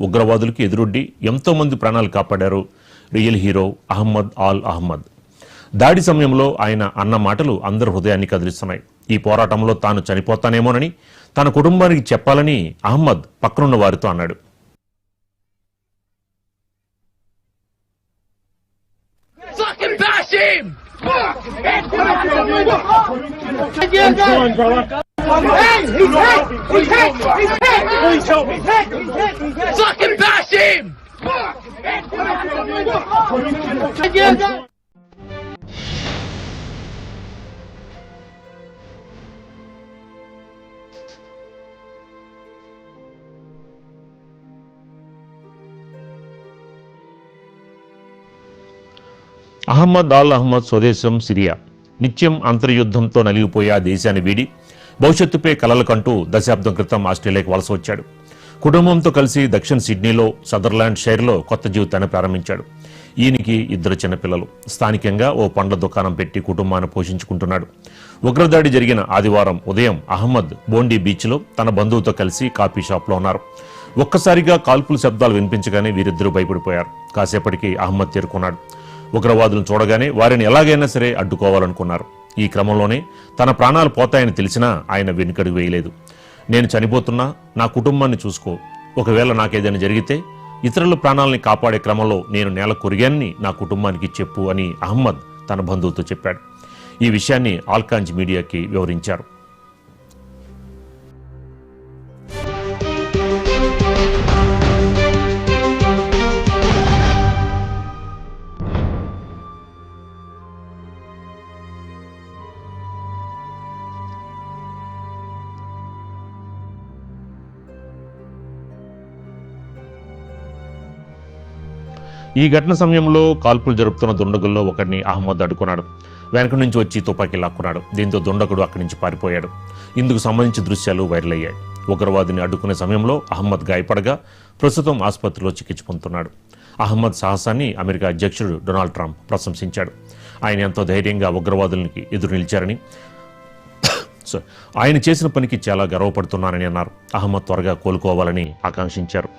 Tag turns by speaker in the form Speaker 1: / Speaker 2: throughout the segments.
Speaker 1: ఉగ్రవాదులకు ఎదురొడ్డి ఎంతో మంది ప్రాణాలు కాపాడారు real hero Ahmed all Ahmed. దాడి సమయంలో ఆయన అన్న మాటలు అందరి హృదయాన్ని కదిలిస్తున్నాయి. ఈ పోరాటంలో తాను చనిపోతానేమోనని తన కుటుంబానికి చెప్పాలని అహ్మద్ పక్కనున్న వారితో అన్నాడు. అహ్మద్ ఆల్ అహ్మద్ స్వదేశం సిరియా. నిత్యం అంతర్యుద్ధంతో నలిగిపోయే ఆ దేశాన్ని వీడి భవిష్యత్తుపై కలలు కంటూ దశాబ్దం క్రితం ఆస్ట్రేలియాకి వలస వచ్చాడు. కుటుంబంతో కలిసి దక్షిణ సిడ్నీలో సదర్లాండ్ షైర్లో కొత్త జీవితాన్ని ప్రారంభించాడు. ఈయనకి 2 చిన్నపిల్లలు. స్థానికంగా ఓ పండ్ల దుకాణం పెట్టి కుటుంబాన్ని పోషించుకుంటున్నాడు. ఉగ్రదాడి జరిగిన ఆదివారం ఉదయం అహ్మద్ బోండీ బీచ్లో తన బంధువుతో కలిసి కాఫీ షాప్లో ఉన్నారు. ఒక్కసారిగా కాల్పుల శబ్దాలు వినిపించగానే వీరిద్దరూ భయపడిపోయారు. కాసేపటికి అహ్మద్ తేరుకున్నాడు. ఉగ్రవాదులను చూడగానే వారిని ఎలాగైనా సరే అడ్డుకోవాలనుకున్నారు. ఈ క్రమంలోనే తన ప్రాణాలు పోతాయని తెలిసినా ఆయన వెనుకడుగు వేయలేదు. నేను చనిపోతున్నా, నా కుటుంబాన్ని చూసుకో, ఒకవేళ నాకేదైనా జరిగితే ఇతరుల ప్రాణాలని కాపాడే క్రమంలో నేను నేల కొరిగానని నా కుటుంబానికి చెప్పు అని అహ్మద్ తన బంధువుతో చెప్పాడు. ఈ విషయాన్ని ఆల్కాంజ్ మీడియాకి వివరించారు. ఈ ఘటన సమయంలో కాల్పులు జరుపుతున్న దుండగుల్లో ఒకరిని అహ్మద్ అడ్డుకున్నాడు. వెనక నుంచి వచ్చి తుపాకీ లాక్కున్నాడు. దీంతో దుండగుడు అక్కడి నుంచి పారిపోయాడు. ఇందుకు సంబంధించిన దృశ్యాలు వైరల్ అయ్యాయి. ఉగ్రవాదిని అడ్డుకునే సమయంలో అహ్మద్ గాయపడగా ప్రస్తుతం ఆసుపత్రిలో చికిత్స పొందుతున్నాడు. అహ్మద్ సాహసాన్ని అమెరికా అధ్యక్షుడు డొనాల్డ్ ట్రంప్ ప్రశంసించాడు. ఆయన ఎంతో ధైర్యంగా ఉగ్రవాదులకి ఎదురు నిలిచారని, ఆయన చేసిన పనికి చాలా గర్వపడుతున్నానని అన్నారు. అహ్మద్ త్వరగా కోలుకోవాలని ఆకాంక్షించారు.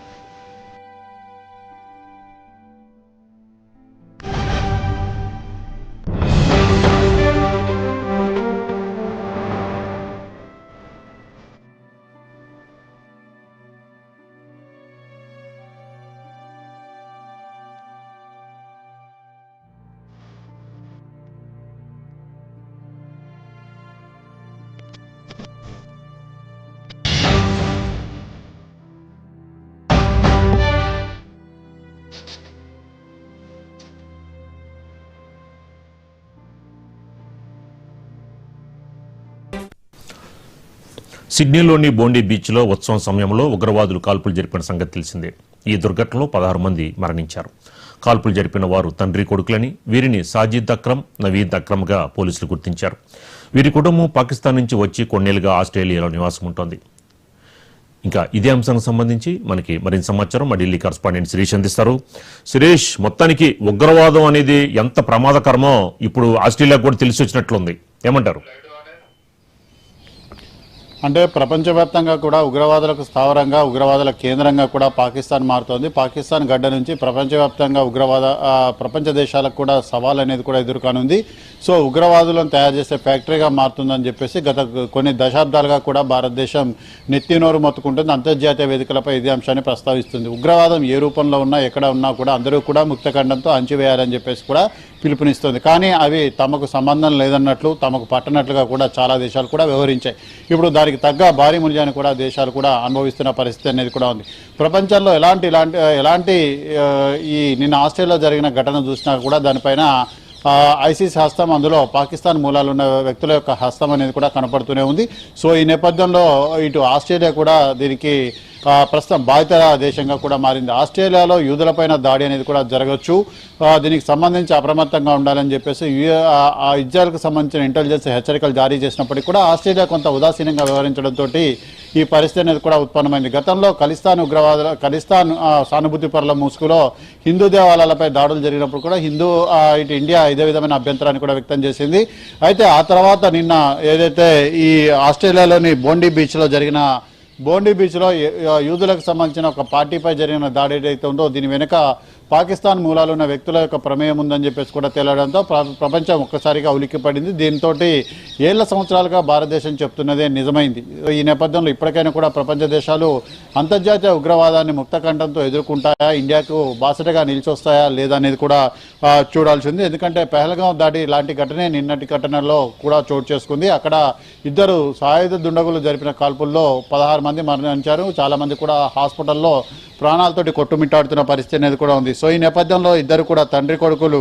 Speaker 1: సిడ్నీలోని బోండీ బీచ్లో ఉత్సవం సమయంలో ఉగ్రవాదులు కాల్పులు జరిపిన సంగతి తెలిసిందే. ఈ దుర్ఘటనలో 16 మంది మరణించారు. కాల్పులు జరిపిన వారు తండ్రి కొడుకులని, వీరిని సాజిద్ అక్రమ్, నవీద్ అక్రమ్గా పోలీసులు గుర్తించారు. వీరి కుటుంబం పాకిస్తాన్ నుంచి వచ్చి కొన్నేళ్లుగా ఆస్ట్రేలియాలో నివాసం ఉంటుంది. ఇంకా ఇదే అంశానికి సంబంధించి మనకి మరింత సమాచారం మా ఢిల్లీ కరస్పాండెంట్ శిరీష్ అందిస్తారు. శిరీష్, మొత్తానికి ఉగ్రవాదం అనేది ఎంత ప్రమాదకరమో ఇప్పుడు ఆస్ట్రేలియా కూడా తెలిసి వచ్చినట్లుంది, ఏమంటారు?
Speaker 2: అంటే ప్రపంచవ్యాప్తంగా కూడా ఉగ్రవాదులకు స్థావరంగా, ఉగ్రవాదుల కేంద్రంగా కూడా పాకిస్తాన్ మారుతోంది. పాకిస్తాన్ గడ్డ నుంచి ప్రపంచవ్యాప్తంగా ప్రపంచ దేశాలకు కూడా సవాల్ అనేది కూడా ఎదుర్కొనుంది. సో ఉగ్రవాదులను తయారు చేసే ఫ్యాక్టరీగా మారుతుందని చెప్పేసి గత కొన్ని దశాబ్దాలుగా కూడా భారతదేశం నెత్తినోరు మొత్తుకుంటుంది. అంతర్జాతీయ వేదికలపై ఇదే అంశాన్ని ప్రస్తావిస్తుంది. ఉగ్రవాదం ఏ రూపంలో ఉన్నా, ఎక్కడ ఉన్నా కూడా అందరూ కూడా ముక్తఖండంతో అణచివేయాలని చెప్పేసి కూడా పిలుపునిస్తుంది. కానీ అవి తమకు సంబంధం లేదన్నట్లు, తమకు పట్టనట్లుగా కూడా చాలా దేశాలు కూడా వ్యవహరించాయి. ఇప్పుడు దానికి తగ్గ భారీ మూల్యాన్ని కూడా దేశాలు కూడా అనుభవిస్తున్న పరిస్థితి అనేది కూడా ఉంది. ప్రపంచంలో ఎలాంటి ఈ నిన్న ఆస్ట్రేలియాలో జరిగిన ఘటన చూసినా కూడా దానిపైన ఐసీసీ హస్తం, అందులో పాకిస్తాన్ మూలాలు ఉన్న వ్యక్తుల యొక్క హస్తం అనేది కూడా కనపడుతూనే ఉంది. సో ఈ నేపథ్యంలో ఇటు ఆస్ట్రేలియా కూడా దీనికి ప్రస్తుతం బాధిత దేశంగా కూడా మారింది. ఆస్ట్రేలియాలో యూదులపైన దాడి అనేది కూడా జరగవచ్చు, దీనికి సంబంధించి అప్రమత్తంగా ఉండాలని చెప్పేసి ఇజ్రాయెల్కు సంబంధించిన ఇంటెలిజెన్స్ హెచ్చరికలు జారీ చేసినప్పటికీ కూడా ఆస్ట్రేలియా కొంత ఉదాసీనంగా వ్యవహరించడంతో ఈ పరిస్థితి అనేది కూడా ఉత్పన్నమైంది. గతంలో ఖలిస్తాన్ సానుభూతి పరుల ముసుగులో హిందూ దేవాలయాలపై దాడులు జరిగినప్పుడు కూడా ఇటు ఇండియా ఇదే విధమైన అభ్యంతరాన్ని కూడా వ్యక్తం చేసింది. అయితే ఆ తర్వాత నిన్న ఏదైతే ఈ ఆస్ట్రేలియాలోని బోండీ బీచ్లో జరిగిన బోండీ బీచ్లో యూదులకు సంబంధించిన ఒక పార్టీపై జరిగిన దాడి ఏదైతే ఉందో దీని వెనుక పాకిస్తాన్ మూలాలు ఉన్న వ్యక్తుల యొక్క ప్రమేయం ఉందని చెప్పేసి కూడా తేలడంతో ప్రపంచం ఒక్కసారిగా ఉలిక్కిపడింది. దీంతో ఏళ్ల సంవత్సరాలుగా భారతదేశం చెప్తున్నదే నిజమైంది. ఈ నేపథ్యంలో ఇప్పటికైనా కూడా ప్రపంచ దేశాలు అంతర్జాతీయ ఉగ్రవాదాన్ని ముక్తకంఠంతో ఎదుర్కొంటాయా, ఇండియాకు బాసటగా నిలిచొస్తాయా లేదా అనేది కూడా చూడాల్సి ఉంది. ఎందుకంటే పెహల్గాం దాడి లాంటి ఘటనే నిన్నటి ఘటనలో కూడా చోటు చేసుకుంది. అక్కడ ఇద్దరు సాయుధ దుండగులు జరిపిన కాల్పుల్లో 16 మంది మరణించారు. చాలా మంది కూడా హాస్పిటల్లో ప్రాణాలతోటి కొట్టుమిట్టాడుతున్న పరిస్థితి అనేది కూడా ఉంది. సో ఈ నేపథ్యంలో ఇద్దరు కూడా తండ్రి కొడుకులు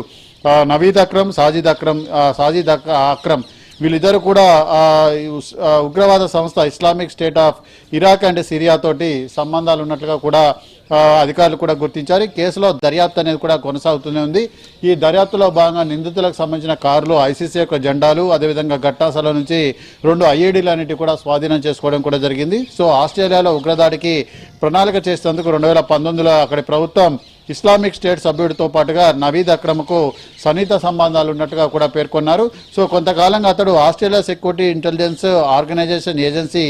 Speaker 2: నవీద్ అక్రమ్, సాజిద్ అక్రమ్ వీళ్ళిద్దరు కూడా ఉగ్రవాద సంస్థ Islamic State of Iraq and Syria తోటి సంబంధాలు ఉన్నట్లుగా కూడా అధికారులు కూడా గుర్తించారు. కేసులో దర్యాప్తు అనేది కూడా కొనసాగుతూనే ఉంది. ఈ దర్యాప్తులో భాగంగా నిందితులకు సంబంధించిన కారులు, ఐసీసీ యొక్క జెండాలు, అదేవిధంగా ఘటనాస్థల నుంచి 2 ఐఈడీలు అనేటివి కూడా స్వాధీనం చేసుకోవడం కూడా జరిగింది. సో ఆస్ట్రేలియాలో ఉగ్రదాడికి ప్రణాళిక చేసేందుకు 2019లో అక్కడి ప్రభుత్వం ఇస్లామిక్ స్టేట్ సభ్యుడితో పాటుగా నవీద్ అక్రమ్కు సన్నిహిత సంబంధాలు ఉన్నట్టుగా కూడా పేర్కొన్నారు. సో కొంతకాలంగా అతడు Australia security intelligence organisation agency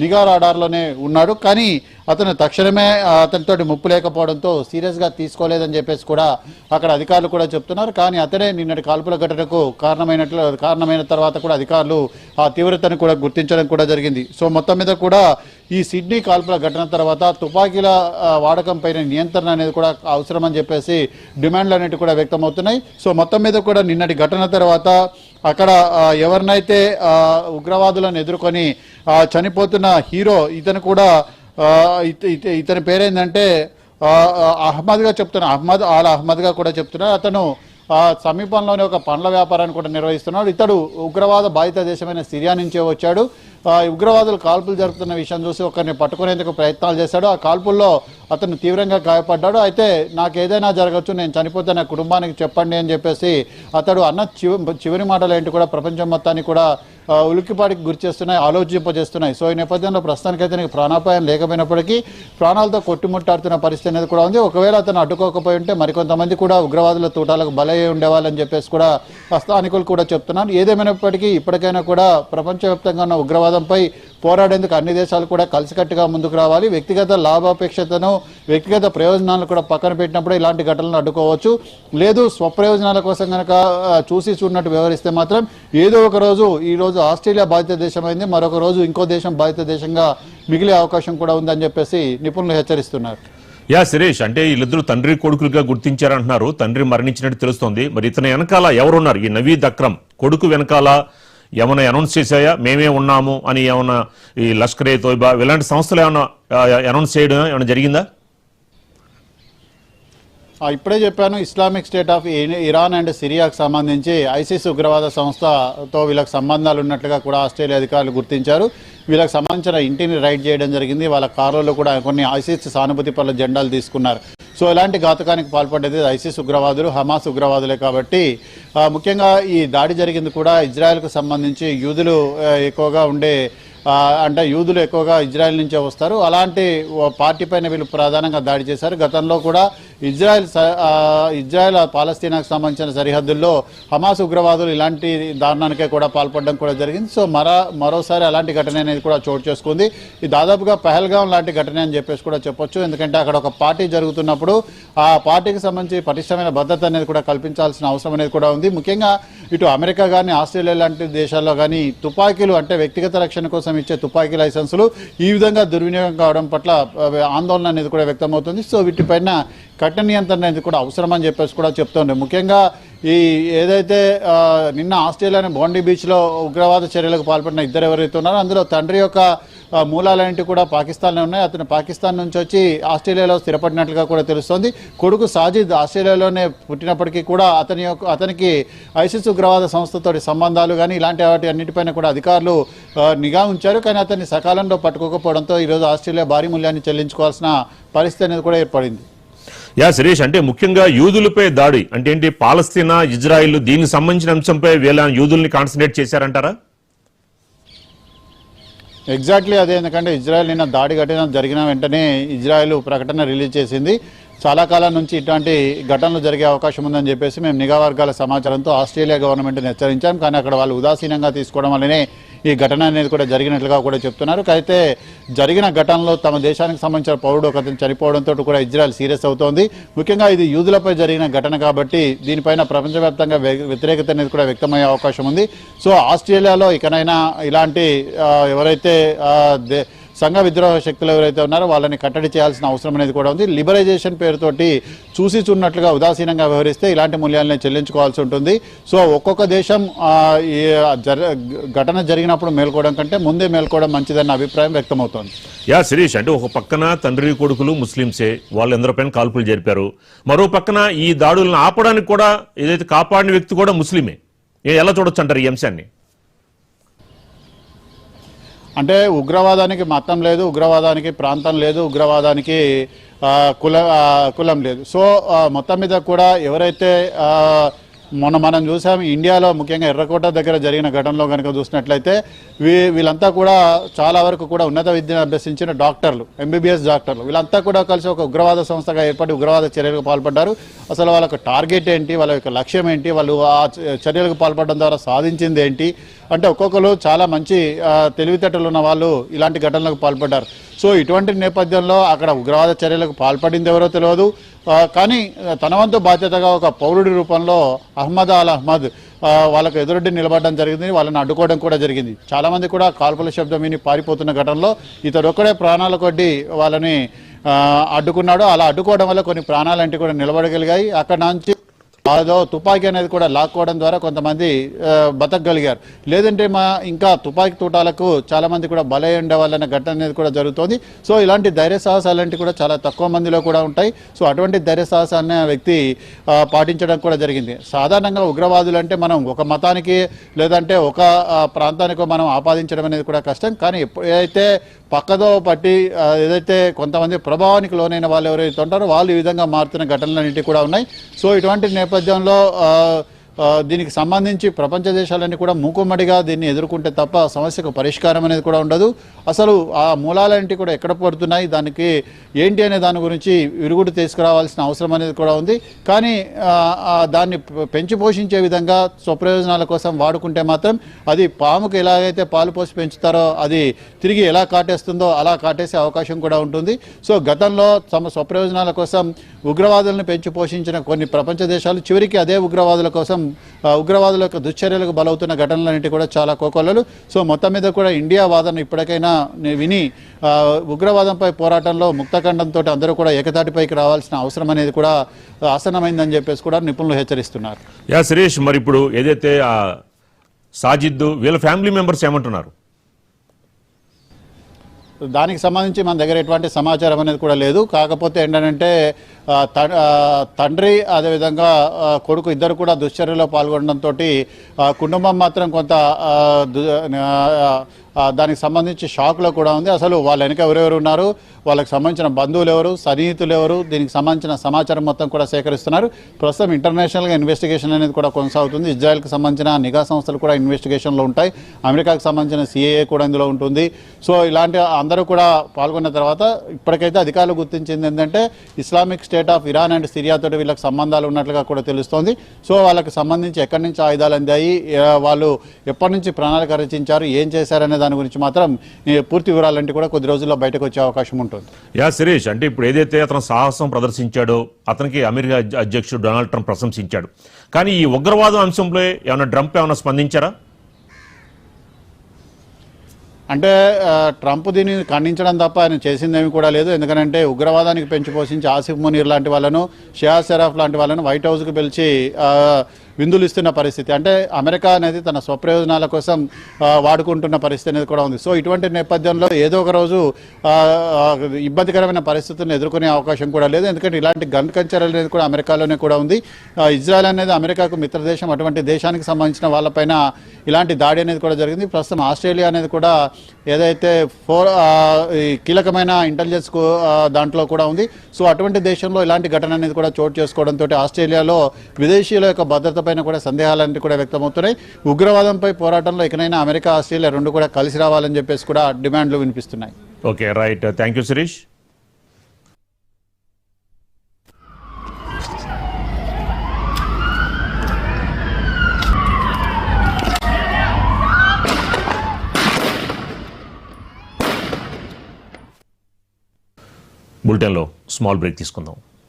Speaker 2: నిఘా రాడార్లోనే ఉన్నాడు. కానీ అతను తక్షణమే అతనితో ముప్పు లేకపోవడంతో సీరియస్గా తీసుకోలేదని చెప్పేసి కూడా అక్కడ అధికారులు కూడా చెప్తున్నారు. కానీ అతడే నిన్నటి కాల్పుల ఘటనకు కారణమైన తర్వాత కూడా అధికారులు ఆ తీవ్రతను కూడా గుర్తించడం కూడా జరిగింది. సో మొత్తం మీద కూడా ఈ సిడ్నీ కాల్పుల ఘటన తర్వాత తుపాకీల వాడకం పైన నియంత్రణ అనేది కూడా అవసరమని చెప్పేసి డిమాండ్లు అనేవి కూడా వ్యక్తమవుతున్నాయి. సో మొత్తం మీద కూడా నిన్నటి ఘటన తర్వాత అక్కడ ఎవరినైతే ఉగ్రవాదులను ఎదుర్కొని చనిపోతున్న హీరో ఇతను కూడా ఇతని పేరేందంటే అహ్మద్గా చెప్తున్నారు, అహ్మద్గా కూడా చెప్తున్నారు. అతను సమీపంలోనే ఒక పండ్ల వ్యాపారాన్ని కూడా నిర్వహిస్తున్నాడు. ఇతడు ఉగ్రవాద బాధిత దేశమైన సిరియా నుంచే వచ్చాడు. ఉగ్రవాదులు కాల్పులు జరుపుతున్న విషయం చూసి ఒకరిని పట్టుకునేందుకు ప్రయత్నాలు చేశాడు. ఆ కాల్పుల్లో అతను తీవ్రంగా గాయపడ్డాడు. అయితే నాకు ఏదైనా జరగచ్చు, నేను చనిపోతే నా కుటుంబానికి చెప్పండి అని చెప్పేసి అతడు అన్న చివరి మాటలు ఏంటి కూడా ప్రపంచం మొత్తాన్ని కూడా ఉలిక్కిపాటికి గురి చేస్తున్నాయి, ఆలోచింపజేస్తున్నాయి. సో ఈ నేపథ్యంలో ప్రస్తుతానికైతే నీకు ప్రాణాపాయం లేకపోయినప్పటికీ ప్రాణాలతో కొట్టుముట్టాడుతున్న పరిస్థితి అనేది కూడా ఉంది. ఒకవేళ అతను అడ్డుకోకపోయి ఉంటే మరికొంతమంది కూడా ఉగ్రవాదుల తూటాలకు బలయ్యి ఉండేవాళ్ళని చెప్పేసి కూడా స్థానికులు కూడా చెప్తున్నారు. ఏదేమైనప్పటికీ ఇప్పటికైనా కూడా ప్రపంచవ్యాప్తంగా ఉన్న ఉగ్రవాదంపై పోరాడేందుకు అన్ని దేశాలు కూడా కలిసికట్టుగా ముందుకు రావాలి. వ్యక్తిగత లాభాపేక్షతను, వ్యక్తిగత ప్రయోజనాలను కూడా పక్కన పెట్టినప్పుడు ఇలాంటి ఘటనలు అడ్డుకోవచ్చు. లేదు స్వప్రయోజనాల కోసం కనుక చూసి చూడనట్టు వ్యవహరిస్తే మాత్రం ఏదో ఒక రోజు, ఈ రోజు ఆస్ట్రేలియా బాధిత దేశమైంది, మరొక రోజు ఇంకో దేశం బాధిత దేశంగా మిగిలే అవకాశం కూడా ఉందని చెప్పేసి నిపుణులు హెచ్చరిస్తున్నారు.
Speaker 1: సురేష్, అంటే వీళ్ళిద్దరు తండ్రి కొడుకులుగా గుర్తించారంటున్నారు. తండ్రి మరణించినట్టు తెలుస్తోంది. మరి ఇతని వెనకాల ఎవరున్నారు? ఈ నవీద్ అక్రమ్ కొడుకు వెనకాల ఏమైనా అనౌన్స్ చేశాయా, మేమే ఉన్నాము అని? ఏమైనా ఈ లష్కరే తోయిబా ఇలాంటి సంస్థలు ఏమైనా అనౌన్స్ చేయడం ఏమైనా జరిగిందా?
Speaker 2: ఇప్పుడే చెప్పాను, Islamic State of Iran and సిరియాకు సంబంధించి ఐసిస్ ఉగ్రవాద సంస్థతో వీళ్ళకి సంబంధాలు ఉన్నట్లుగా కూడా ఆస్ట్రేలియా అధికారులు గుర్తించారు. వీళ్ళకి సంబంధించిన ఇంటిని రైడ్ చేయడం జరిగింది. వాళ్ళ కారులో కూడా కొన్ని ఐసిస్ సానుభూతి పనుల జెండాలు తీసుకున్నారు. సో ఇలాంటి ఘాతకానికి పాల్పడ్డది ఐసిస్ ఉగ్రవాదులు, హమాస్ ఉగ్రవాదులే. కాబట్టి ముఖ్యంగా ఈ దాడి జరిగింది కూడా ఇజ్రాయెల్కు సంబంధించి యూదులు ఎక్కువగా ఉండే అంటే యూదులు ఎక్కువగా ఇజ్రాయెల్ నుంచే వస్తారు. అలాంటి పార్టీ పైన వీళ్ళు ప్రధానంగా దాడి చేశారు. గతంలో కూడా ఇజ్రాయెల్ పాలస్తీనాకు సంబంధించిన సరిహద్దుల్లో హమాస్ ఉగ్రవాదులు ఇలాంటి దారుణానికే కూడా పాల్పడడం కూడా జరిగింది. సో మరోసారి అలాంటి ఘటన అనేది కూడా చోటు చేసుకుంది. ఇది దాదాపుగా పహల్గాం లాంటి ఘటన అని చెప్పేసి కూడా చెప్పొచ్చు. ఎందుకంటే అక్కడ ఒక పార్టీ జరుగుతున్నప్పుడు ఆ పార్టీకి సంబంధించి పటిష్టమైన భద్రత అనేది కూడా కల్పించాల్సిన అవసరం అనేది కూడా ఉంది. ముఖ్యంగా ఇటు అమెరికా కానీ ఆస్ట్రేలియా లాంటి దేశాల్లో కానీ తుపాకీలు అంటే వ్యక్తిగత రక్షణ కోసం ఇచ్చే తుపాకీ లైసెన్సులు ఈ విధంగా దుర్వినియోగం కావడం పట్ల ఆందోళన అనేది కూడా వ్యక్తమవుతుంది. సో వీటిపైన కఠిన నియంత్రణ అనేది కూడా అవసరమని చెప్పేసి కూడా చెప్తుంది. ముఖ్యంగా ఈ ఏదైతే నిన్న ఆస్ట్రేలియాని బోండీ బీచ్లో ఉగ్రవాద చర్యలకు పాల్పడిన ఇద్దరు ఎవరైతే ఉన్నారో అందులో తండ్రి యొక్క మూలాలన్నింటి కూడా పాకిస్తాన్లో ఉన్నాయి. అతను పాకిస్తాన్ నుంచి వచ్చి ఆస్ట్రేలియాలో స్థిరపడినట్లుగా కూడా తెలుస్తోంది. కొడుకు సాజిద్ ఆస్ట్రేలియాలోనే పుట్టినప్పటికీ కూడా అతనికి ఐసిస్ ఉగ్రవాద సంస్థతో సంబంధాలు కానీ ఇలాంటి వాటి అన్నిటిపైన కూడా అధికారులు నిఘా ఉంచారు. కానీ అతన్ని సకాలంలో పట్టుకోకపోవడంతో ఈరోజు ఆస్ట్రేలియా భారీ మూల్యాన్ని చెల్లించుకోవాల్సిన పరిస్థితి అనేది కూడా ఏర్పడింది.
Speaker 1: సురేష్, అంటే ముఖ్యంగా యూదులపై దాడి అంటే ఏంటి? పాలస్తీనా, ఇజ్రాయిల్ దీనికి సంబంధించిన అంశంపై వీళ్ళ యూదుల్ని కాన్సన్ట్రేట్ చేశారంటారా?
Speaker 2: ఎగ్జాక్ట్లీ అదే. ఎందుకంటే ఇజ్రాయెల్ నిన్న దాడి ఘటన జరిగిన వెంటనే ఇజ్రాయెల్ ప్రకటన రిలీజ్ చేసింది. చాలా కాలం నుంచి ఇటువంటి ఘటనలు జరిగే అవకాశం ఉందని చెప్పేసి మేము నిఘా వర్గాల సమాచారంతో ఆస్ట్రేలియా గవర్నమెంట్ని హెచ్చరించాం. కానీ అక్కడ వాళ్ళు ఉదాసీనంగా తీసుకోవడం వల్లనే ఈ ఘటన అనేది కూడా జరిగినట్లుగా కూడా చెప్తున్నారు. అయితే జరిగిన ఘటనలో తమ దేశానికి సంబంధించిన పౌరుడు ఒకతను చనిపోవడంతో కూడా ఇజ్రాయెల్ సీరియస్ అవుతోంది. ముఖ్యంగా ఇది యూదులపై జరిగిన ఘటన కాబట్టి దీనిపైన ప్రపంచవ్యాప్తంగా వ్యతిరేకత అనేది కూడా వ్యక్తమయ్యే అవకాశం ఉంది. సో ఆస్ట్రేలియాలో ఇకనైనా ఇలాంటి ఎవరైతే సంఘ విద్రోహ శక్తులు ఎవరైతే ఉన్నారో వాళ్ళని కట్టడి చేయాల్సిన అవసరం అనేది కూడా ఉంది. లిబరైజేషన్ పేరుతోటి చూసి చూడనట్లుగా ఉదాసీనంగా వ్యవహరిస్తే ఇలాంటి మూల్యాలని చెల్లించుకోవాల్సి ఉంటుంది. సో ఒక్కొక్క దేశం ఈ ఘటన జరిగినప్పుడు మేల్కోవడం కంటే ముందే మేల్కోవడం మంచిదన్న అభిప్రాయం వ్యక్తమవుతోంది.
Speaker 1: శిరీష్, అంటే ఒక పక్కన తండ్రి కొడుకులు ముస్లింసే, వాళ్ళందరిపైన కాల్పులు జరిపారు. మరో పక్కన ఈ దాడులను ఆపడానికి కూడా ఏదైతే కాపాడిన వ్యక్తి కూడా ముస్లిమే. ఎలా చూడొచ్చు అంటారు ఈ అంశాన్ని?
Speaker 2: అంటే ఉగ్రవాదానికి మతం లేదు, ఉగ్రవాదానికి ప్రాంతం లేదు, ఉగ్రవాదానికి కులం లేదు. సో మొత్తం మీద కూడా ఎవరైతే మనం చూసాం ఇండియాలో ముఖ్యంగా ఎర్రకోట దగ్గర జరిగిన ఘటనలో కనుక చూసినట్లయితే వీళ్ళంతా కూడా చాలా వరకు కూడా ఉన్నత విద్యను అభ్యసించిన డాక్టర్లు, ఎంబీబీఎస్ డాక్టర్లు, వీళ్ళంతా కూడా కలిసి ఒక ఉగ్రవాద సంస్థగా ఏర్పడి ఉగ్రవాద చర్యలకు పాల్పడ్డారు. అసలు వాళ్ళకు టార్గెట్ ఏంటి, వాళ్ళ యొక్క లక్ష్యం ఏంటి, వాళ్ళు ఆ చర్యలకు పాల్పడడం ద్వారా సాధించింది ఏంటి అంటే ఒక్కొక్కరు చాలా మంచి తెలివితేటలు ఉన్న వాళ్ళు ఇలాంటి ఘటనలకు పాల్పడ్డారు. సో ఇటువంటి నేపథ్యంలో అక్కడ ఉగ్రవాద చర్యలకు పాల్పడింది ఎవరో తెలియదు. కానీ తన వంతు బాధ్యతగా ఒక పౌరుడి రూపంలో అహ్మద్ అల్ అహ్మద్ వాళ్ళకు ఎదురొడ్డి నిలబడడం జరిగింది, వాళ్ళని అడ్డుకోవడం కూడా జరిగింది. చాలామంది కూడా కాల్పుల శబ్దం విని పారిపోతున్న ఘటనలో ఇతడు ఒక్కడే ప్రాణాల కొద్దీ వాళ్ళని అడ్డుకున్నాడు. అలా అడ్డుకోవడం వల్ల కొన్ని ప్రాణాలంటే కూడా నిలబడగలిగాయి. అక్కడ నుంచి అదో తుపాకీ అనేది కూడా లాక్కోవడం ద్వారా కొంతమంది బతకగలిగారు. లేదంటే ఇంకా తుపాకీ తూటాలకు చాలా మంది కూడా బలై ఉండేవాళ్ళన్న ఘటన అనేది కూడా జరుగుతోంది. సో ఇలాంటి ధైర్య సాహసాలంటే కూడా చాలా తక్కువ మందిలో కూడా ఉంటాయి. సో అటువంటి ధైర్య సాహసాన్ని ఆ వ్యక్తి పాటించడం కూడా జరిగింది. సాధారణంగా ఉగ్రవాదులు అంటే మనం ఒక మతానికి లేదంటే ఒక ప్రాంతానికో మనం ఆపాదించడం అనేది కూడా కష్టం. కానీ ఏదైతే పక్కదో పట్టి ఏదైతే కొంతమంది ప్రభావానికి లోనైన వాళ్ళు ఎవరైతే ఉంటారో వాళ్ళు ఈ విధంగా మారుతున్న ఘటనలన్నింటి కూడా ఉన్నాయి. సో ఇటువంటి నేపథ్యంలో దీనికి సంబంధించి ప్రపంచ దేశాలన్నీ కూడా మూకుమ్మడిగా దీన్ని ఎదుర్కొంటే తప్ప సమస్యకు పరిష్కారం అనేది కూడా ఉండదు. అసలు ఆ మూలాలన్నింటి కూడా ఎక్కడ పడుతున్నాయి, దానికి ఏంటి అనే దాని గురించి విరుగుడు తీసుకురావాల్సిన అవసరం అనేది కూడా ఉంది. కానీ దాన్ని పెంచి పోషించే విధంగా స్వప్రయోజనాల కోసం వాడుకుంటే మాత్రం అది పాముకు ఎలాగైతే పాలు పోసి పెంచుతారో అది తిరిగి ఎలా కాటేస్తుందో అలా కాటేసే అవకాశం కూడా ఉంటుంది. సో గతంలో తమ స్వప్రయోజనాల కోసం ఉగ్రవాదులను పెంచి పోషించిన కొన్ని ప్రపంచ దేశాలు చివరికి అదే ఉగ్రవాదుల కోసం ఉగ్రవాదుల యొక్క దుశ్చర్యలకు బలవుతున్న ఘటనలన్నింటి కూడా చాలా కోకొల్లలు. సో మొత్తం మీద కూడా ఇండియా వాదన ఇప్పటికైనా విని ఉగ్రవాదంపై పోరాటంలో ముక్తఖండంతో అందరూ కూడా ఏకతాటిపైకి రావాల్సిన అవసరం అనేది కూడా ఆసన్నమైందని చెప్పేసి కూడా నిపుణులు హెచ్చరిస్తున్నారు.
Speaker 1: సురేష్, మరి ఇప్పుడు ఏదైతే సాజిద్ వీళ్ళ ఫ్యామిలీ మెంబర్స్ ఏమంటున్నారు?
Speaker 2: దానికి సంబంధించి మన దగ్గర ఎటువంటి సమాచారం అనేది కూడా లేదు. కాకపోతే ఏంటంటే తండ్రి అదేవిధంగా కొడుకు ఇద్దరు కూడా దుశ్చర్యలో పాల్గొనడంతో కుటుంబం మాత్రం కొంత దానికి సంబంధించి షాక్లో కూడా ఉంది. అసలు వాళ్ళ వెనక ఎవరెవరు ఉన్నారు, వాళ్ళకి సంబంధించిన బంధువులు ఎవరు, సన్నిహితులు ఎవరు, దీనికి సంబంధించిన సమాచారం మొత్తం కూడా సేకరిస్తున్నారు. ప్రస్తుతం ఇంటర్నేషనల్గా ఇన్వెస్టిగేషన్ అనేది కూడా కొనసాగుతుంది. ఇజ్రాయెల్కి సంబంధించిన నిఘా సంస్థలు కూడా ఇన్వెస్టిగేషన్లో ఉంటాయి. అమెరికాకు సంబంధించిన సిఏఏ కూడా ఇందులో ఉంటుంది. సో ఇలాంటి అందరూ కూడా పాల్గొన్న తర్వాత ఇప్పటికైతే అధికారులు గుర్తించింది ఏంటంటే Islamic State of Iran and సిరియాతో వీళ్ళకి సంబంధాలు ఉన్నట్లుగా కూడా తెలుస్తోంది. సో వాళ్ళకి సంబంధించి ఎక్కడి నుంచి ఆయుధాలు అందాయి, వాళ్ళు ఎప్పటి నుంచి ప్రణాళిక రచించారు, ఏం చేశారనే దాని గురించి మాత్రం పూర్తి వివరాలంటే కూడా కొద్ది రోజుల్లో బయటకు వచ్చే అవకాశం ఉంటుంది.
Speaker 1: సురేష్, అంటే ఇప్పుడు ఏదైతే అతను సాహసం ప్రదర్శించాడో అతనికి అమెరికా అధ్యక్షుడు డొనాల్డ్ ట్రంప్ ప్రశంసించాడు. కానీ ఈ ఉగ్రవాదం అంశంలో ఏమైనా ట్రంప్ ఏమైనా స్పందించారా?
Speaker 2: అంటే ట్రంప్ దీన్ని ఖండించడం తప్ప ఆయన చేసిందేమీ కూడా లేదు. ఎందుకంటే ఉగ్రవాదానికి పెంచి పోషించి ఆసిఫ్ మునీర్ లాంటి వాళ్ళను, షియాజ్ షరాఫ్ లాంటి వాళ్ళను వైట్ హౌస్కి పిలిచి విందులు ఇస్తున్న పరిస్థితి. అంటే అమెరికా అనేది తన స్వప్రయోజనాల కోసం వాడుకుంటున్న పరిస్థితి అనేది కూడా ఉంది. సో ఇటువంటి నేపథ్యంలో ఏదో ఒక రోజు ఇబ్బందికరమైన పరిస్థితులను ఎదుర్కొనే అవకాశం కూడా లేదు. ఎందుకంటే ఇలాంటి గన్ కల్చర్ అనేది కూడా అమెరికాలోనే కూడా ఉంది. ఇజ్రాయెల్ అనేది అమెరికాకు మిత్రదేశం. అటువంటి దేశానికి సంబంధించిన వాళ్ళపైన ఇలాంటి దాడి అనేది కూడా జరిగింది. ప్రస్తుతం ఆస్ట్రేలియా అనేది కూడా ఏదైతే కీలకమైన ఇంటెలిజెన్స్ దాంట్లో కూడా ఉంది. సో అటువంటి దేశంలో ఇలాంటి ఘటన అనేది కూడా చోటు చేసుకోవడంతో ఆస్ట్రేలియాలో విదేశీయుల యొక్క భద్రత పైన కూడా సందేహాలన్నీ కూడా వ్యక్తమవుతున్నాయి. ఉగ్రవాదంపై పోరాటంలో ఇకనైనా అమెరికా, ఆస్ట్రేలియా రెండు కూడా కలిసి రావాలని చెప్పేసి కూడా డిమాండ్లు వినిపిస్తున్నాయి.
Speaker 1: Okay, right. Thank you Suresh. బులెటిన్లో స్మాల్ బ్రేక్ తీసుకుందాం.